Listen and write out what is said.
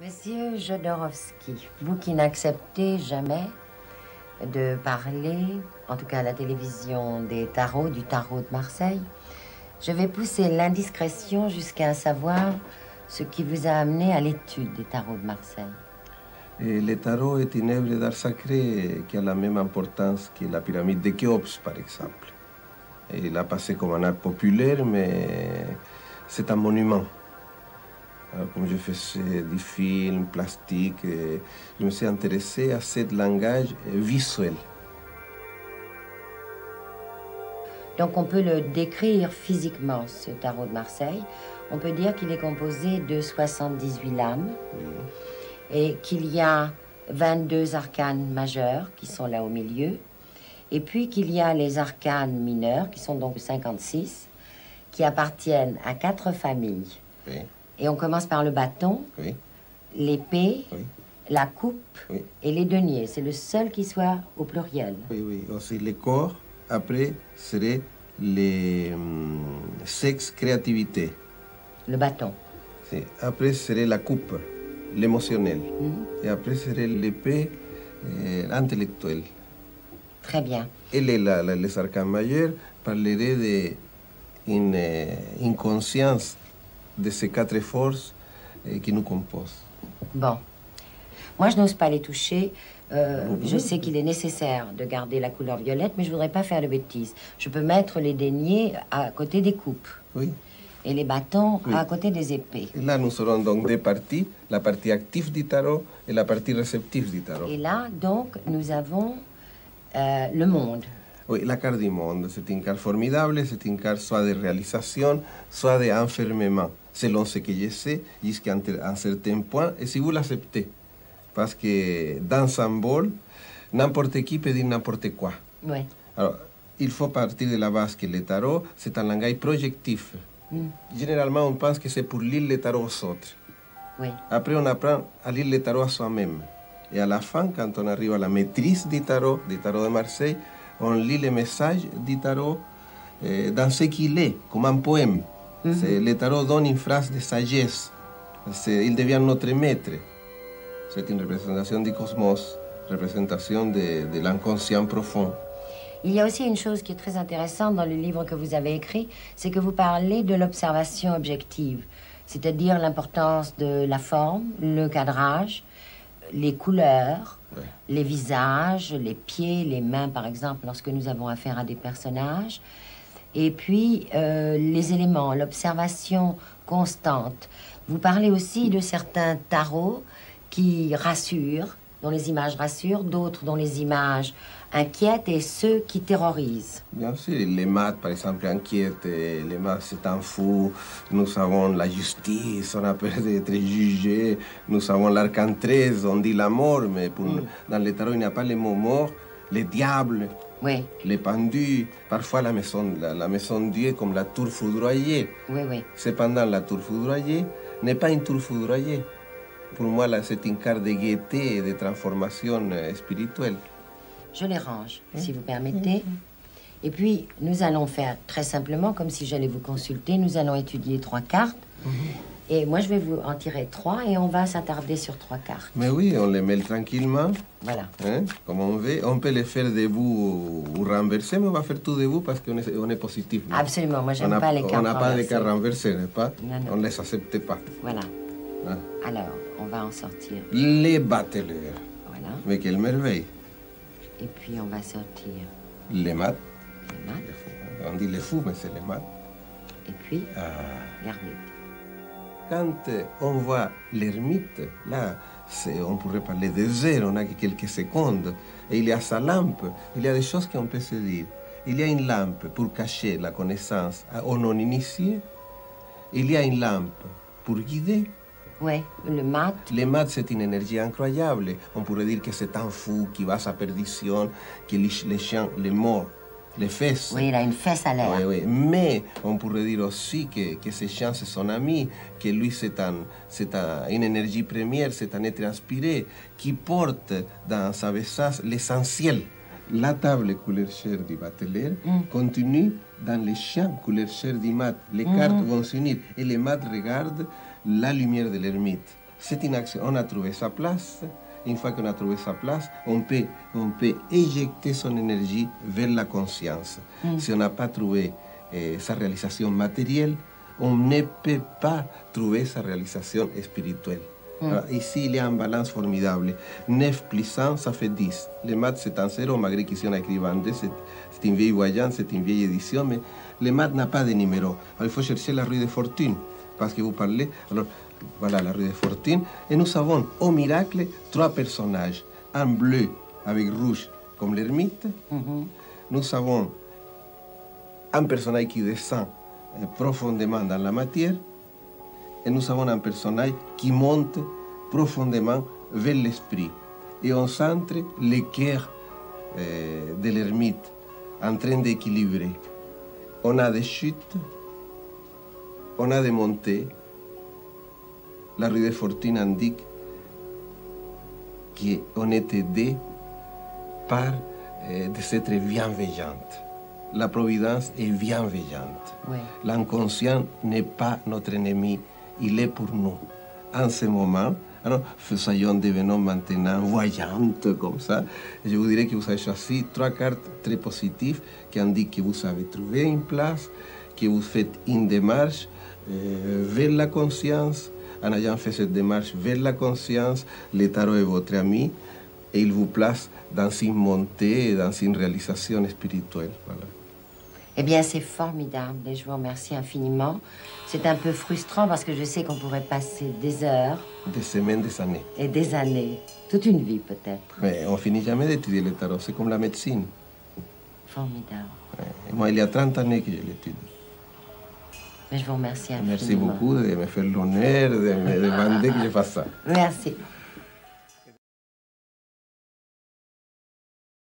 Monsieur Jodorowsky, vous qui n'acceptez jamais de parler, en tout cas à la télévision, des tarots, du tarot de Marseille, je vais pousser l'indiscrétion jusqu'à savoir ce qui vous a amené à l'étude des tarots de Marseille. Le tarot est une œuvre d'art sacré qui a la même importance que la pyramide de Khéops, par exemple. Il a passé comme un art populaire, mais c'est un monument. Alors, comme je faisais du film, plastique, je me suis intéressé à ce langage visuel. Donc on peut le décrire physiquement, ce tarot de Marseille. On peut dire qu'il est composé de 78 lames et qu'il y a 22 arcanes majeurs qui sont là au milieu. Et puis qu'il y a les arcanes mineurs, qui sont donc 56, qui appartiennent à 4 familles. Oui. Et on commence par le bâton, Oui. l'épée, Oui. la coupe Oui. et les deniers. C'est le seul qui soit au pluriel. Oui, oui. Aussi le corps, après, serait les sexe, créativité. Le bâton. Après, serait la coupe, l'émotionnel. Et après, serait l'épée, intellectuelle. Très bien. Et les arcanes majeurs parleraient d'une conscience de ces 4 forces qui nous composent. Bon. Moi, je n'ose pas les toucher. Je sais qu'il est nécessaire de garder la couleur violette, mais je voudrais pas faire de bêtises. Je peux mettre les deniers à côté des coupes. Oui. Et les bâtons Oui. à côté des épées. Et là, nous aurons donc 2 parties, la partie active du tarot et la partie réceptive du tarot. Et là, donc, nous avons le monde. Oui, la carte du monde, c'est une carte formidable, c'est une carte soit de réalisation, soit d'enfermement, selon ce que je sais, jusqu'à un certain point, et si vous l'acceptez. Parce que dans un bol, n'importe qui peut dire n'importe quoi. Oui. Alors, il faut partir de la base que le tarot, c'est un langage projectif. Généralement, on pense que c'est pour lire le tarot aux autres. Oui. Après, on apprend à lire le tarot à soi-même. Et à la fin, quand on arrive à la maîtrise du tarot de Marseille, on lit le message du tarot dans ce qu'il est, comme un poème. Le tarot donne une phrase de sagesse. Il devient notre maître. C'est une représentation du cosmos, représentation de l'inconscient profond. Il y a aussi une chose qui est très intéressante dans le livre que vous avez écrit, c'est que vous parlez de l'observation objective, c'est-à-dire l'importance de la forme, le cadrage, les couleurs, les visages, les pieds, les mains, par exemple, lorsque nous avons affaire à des personnages, et puis les éléments, l'observation constante. Vous parlez aussi de certains tarots qui rassurent, dont les images rassurent, d'autres dont les images inquiètent et ceux qui terrorisent. Bien sûr, les maths, par exemple, inquiètent. Les maths, c'est un fou. Nous avons la justice, on a peur d'être jugé. Nous avons l'arcane 13, on dit la mort, mais dans le tarot, il n'y a pas le mot mort. Les diables, oui. Les pendus. Parfois, la maison de Dieu est comme la tour foudroyée. Oui, oui. Cependant, la tour foudroyée n'est pas une tour foudroyée. Pour moi, là, c'est une carte de gaieté et de transformation spirituelle. Je les range, si vous permettez. Et puis, nous allons faire très simplement, comme si j'allais vous consulter, nous allons étudier 3 cartes. Et moi, je vais vous en tirer 3 et on va s'attarder sur 3 cartes. Mais oui, on les mêle tranquillement. Voilà. Hein, comme on veut. On peut les faire debout ou renverser, mais on va faire tout debout parce qu'on est positif. Non? Absolument, moi, j'aime pas les cartes renversées. On n'a pas de renversées. cartes renversées, n'est-ce pas? Non, non. On ne les accepte pas. Voilà. Hein? Alors, on va en sortir. Les bateleurs. Voilà. Mais quelle merveille. Et puis, on va sortir Les maths. les maths. On dit les fous, mais c'est les maths. Et puis, l'ermite. Quand on voit l'ermite, là, on pourrait parler des heures, on n'a que quelques secondes. Et il y a sa lampe, il y a des choses qu'on peut se dire. Il y a une lampe pour cacher la connaissance aux non-initiés. Il y a une lampe pour guider. Oui, le mat. Les maths, c'est une énergie incroyable. On pourrait dire que c'est un fou qui va à sa perdition, que les chiens, les morts, les fesses. Oui, il a une fesse à l'air. Oui, oui. Mais on pourrait dire aussi que ces chiens, c'est son ami, que lui, c'est une énergie première, c'est un être inspiré qui porte dans sa besace l'essentiel. La table couleur chair du bateleur continue dans les chiens couleur chair du mat. Les cartes vont s'unir et les mat regardent la lumière de l'ermite. c'est une action. On a trouvé sa place. Une fois qu'on a trouvé sa place, on peut éjecter son énergie vers la conscience. Si on n'a pas trouvé sa réalisation matérielle, on ne peut pas trouver sa réalisation spirituelle. Alors, ici, il y a une balance formidable. 9 plus 1, ça fait 10. Les maths, c'est un zéro, malgré qu'ici on a écrit 22. C'est une vieille voyante, c'est une vieille édition, mais les maths n'ont pas de numéro. Alors, il faut chercher la rue de fortune, parce que vous parlez... Alors, voilà la rue de fortune. Et nous avons, au miracle, 3 personnages. Un bleu avec rouge, comme l'ermite. Nous avons un personnage qui descend profondément dans la matière. Et nous avons un personnage qui monte profondément vers l'esprit. Et au centre, le cœur de l'ermite, en train d'équilibrer. On a des chutes, on a des montées. La rue de fortune indique qu'on est aidé par des êtres bienveillants. La providence est bienveillante. Oui. L'inconscient n'est pas notre ennemi. Il est pour nous. En ce moment, alors, devenons maintenant voyantes comme ça. Je vous dirais que vous avez choisi 3 cartes très positives qui indiquent que vous avez trouvé une place, que vous faites une démarche vers la conscience. En ayant fait cette démarche vers la conscience, le tarot est votre ami et il vous place dans une montée, dans une réalisation spirituelle. Voilà. Eh bien, c'est formidable et je vous remercie infiniment. C'est un peu frustrant parce que je sais qu'on pourrait passer des heures. Des semaines, des années. Et des années. Toute une vie, peut-être. Mais on finit jamais d'étudier le tarot. C'est comme la médecine. Formidable. Et moi, il y a 30 années que je l'étudie. Mais je vous remercie infiniment. Merci beaucoup de me faire l'honneur de me demander que je fasse ça. Merci.